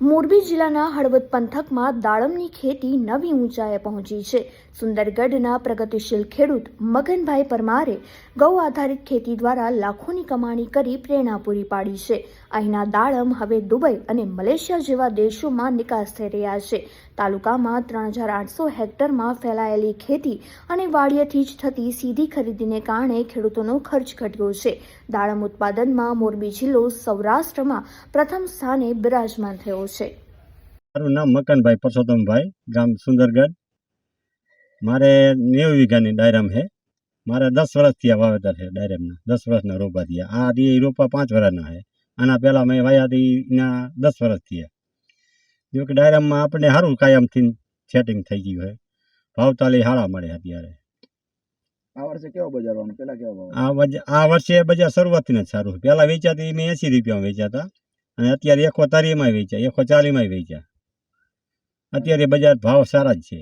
મોરબી જિલ્લાના હળવદ પંથકમાં દાડમની ખેતી નવી ઊંચાઈએ પહોંચી છે. સુંદરગઢના પ્રગતિશીલ ખેડૂત મગનભાઈ પરમારે ગૌ આધારિત ખેતી દ્વારા લાખોની કમાણી કરી પ્રેરણા પૂરી પાડી છે. અહીંના દાડમ હવે દુબઈ અને મલેશિયા જેવા દેશોમાં નિકાસ થઈ રહ્યા છે. તાલુકામાં 3800 હેક્ટરમાં ફેલાયેલી ખેતી અને વાડિયાથી જ થતી સીધી ખરીદીને કારણે ખેડૂતોનો ખર્ચ ઘટ્યો છે. દાડમ ઉત્પાદનમાં મોરબી જિલ્લો સૌરાષ્ટ્રમાં પ્રથમ સ્થાને બિરાજમાન થયો છે. મારું નામ મકનભાઈ પરસોત્તમભાઈ, ગામ સુંદરગઢ. મારે 90 વીઘાની ડાયરામ છે. મારે 10 વર્ષથી આ વાવેતર છે ડાયરામના. 10 વર્ષના રોપા થયા. આ રોપા 5 વર્ષના છે. આના પહેલાં મેં વાયા એના 10 વર્ષ થયા. જો કે ડાયરામમાં આપણે સારું કાયમથી સેટિંગ થઈ ગયું છે. ભાવતાલી સારા મળે અત્યારે. આ વર્ષે કેવો બજાર આવવાનો? પહેલા કેવો ભાવ? આ વર્ષે બજાર શરૂઆતથી જ સારું છે. પહેલાં વેચાતી મેં 80 રૂપિયામાં વેચાતા અને અત્યારે 130 માં વેચ્યા, 140 માં વેચ્યા. અત્યારે બજાર ભાવ સારા જ છે.